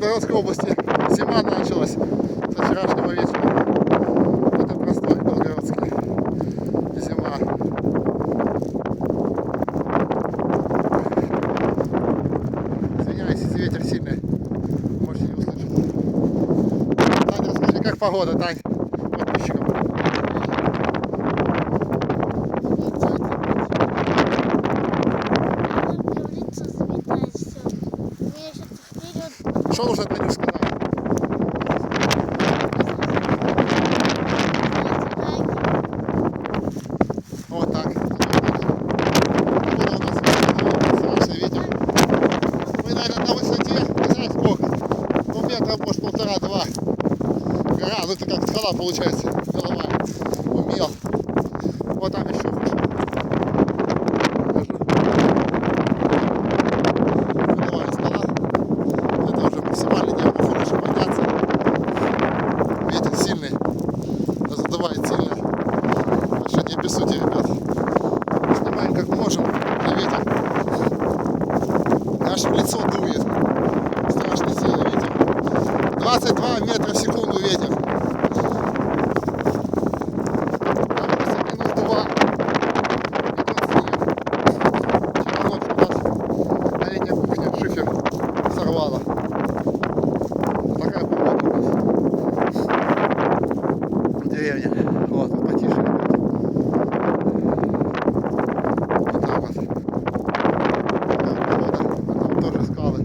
Белгородской области зима началась со вчерашнего вечера. Это простой Белгородский. Зима. Извиняюсь, если ветер сильный. Можете не услышать. Таня, расскажи, как погода, Тань, подписчикам. Что нужно, Танюш, сказать? Вот так. Откуда у нас страшный ветер? Мы, наверное, на высоте, не знаю сколько, ну метра, может, полтора-два. Гора, ну это как скала получается, голова. Умел. Вот там еще выше. Голова скала. Это уже максимальный диаметр, лучше подняться. Ветер сильный, задувает сильно. Так что не обессудьте, ребят. Снимаем как можем на ветер. Аж в лицо дует. Страшный сильный ветер. 22 метра в секунду ветер. Сорвало. Такая погода у нас в деревне. Вот, потише. Вот так вот. Такая погода. Там тоже скалы.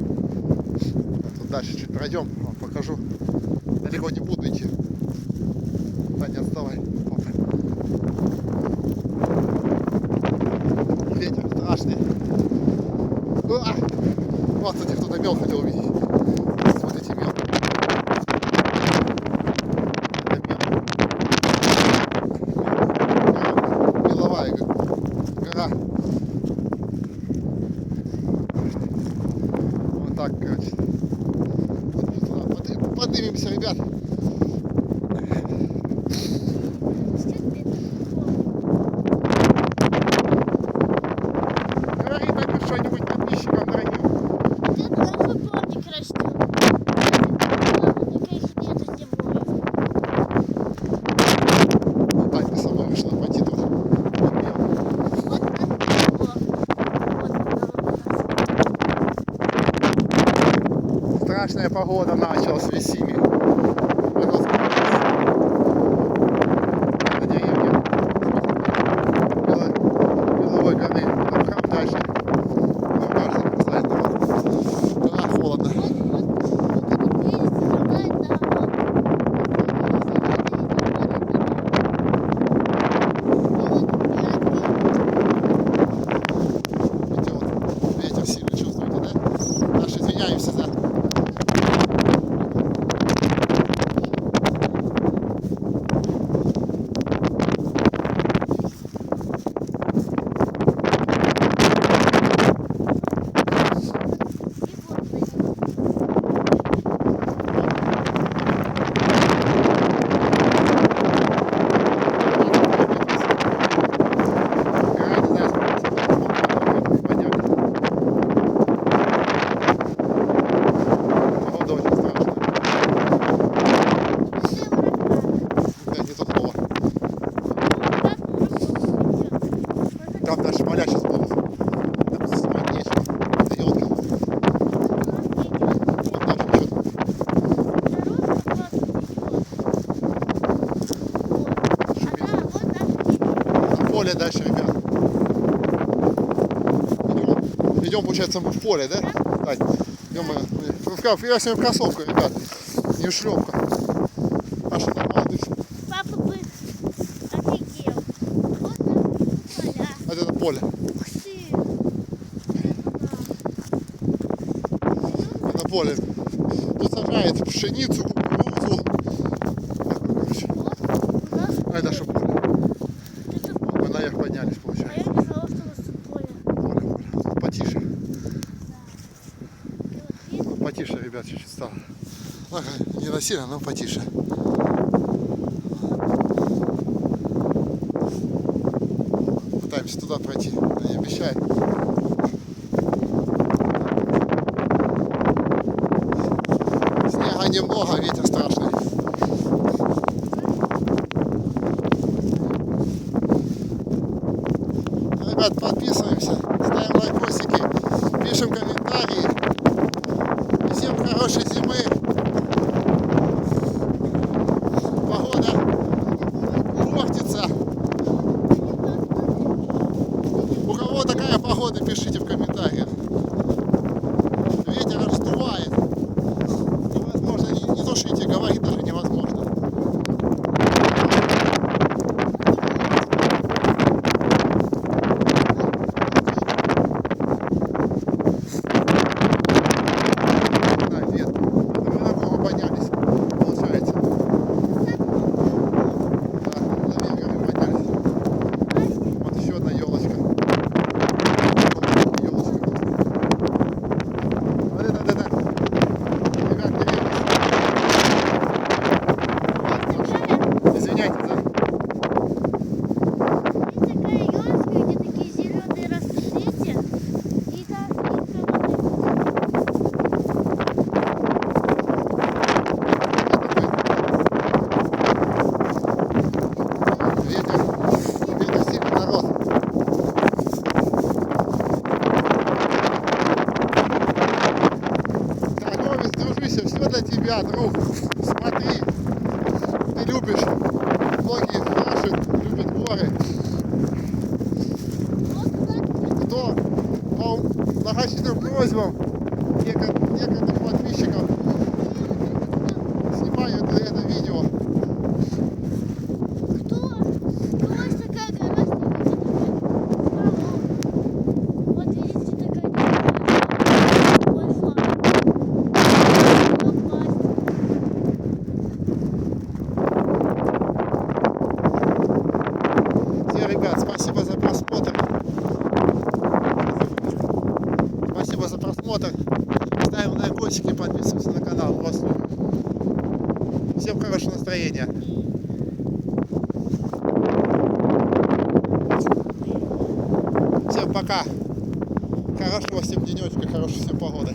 Тут дальше чуть пройдем, вам покажу. Далеко не буду идти. Да, не отставай. Опа. Ветер страшный. Вот, кстати, кто-то мел хотел увидеть. Смотрите, мел. Меловая гора. Вот так, короче. Поднимемся, ребят. Говори, так что-нибудь подписчикам дорогим. Танька со мной вышла пойти тут. Страшная погода началась в зиме. На деревне. Беловой горы. Там дальше. Холодно. Ветер сильно чувствуете, да? Аж извиняемся за... Там даже поля сейчас будут. Там смотреть нечего. Это елка. Вот дальше что-то. Поле дальше, ребят. Идем, получается, мы в поле, да? Тань, идем мы. Я сегодня в кроссовку, ребят. Не в шлепках. Паша, нормально дышит. Папа бы офигел. Вот поля. Вот это поле. Это поле. Тут сажает пшеницу, кукурузу. А это что поле? Мы наверх поднялись, получается. А я не знала, что у нас тут поле. Поле. Тут потише. Да. Тут потише, ребят, чуть-чуть стало. Ага, не насильно, но потише. Пытаемся туда пройти, они обещают. Снега немного, ветер страшный. Ребят, подписываемся, ставим лайкосики, пишем комментарии. Всем хорошей зимы. Погода портится. У кого такая погода, пишите в комментариях. Ветер раздувает. Невозможно, не то что идти, говорить даже невозможно. Для тебя, друг, смотри, ты любишь, многие спрашивают, любят горы. Кто по многочисленным просьбам некоторых подписчиков снимаю это видео. Ребят, спасибо за просмотр. Спасибо за просмотр. Ставим лайкосики, подписываемся на канал. Просто всем хорошего настроения. Всем пока. Хорошего всем денечка, хорошей всем погоды.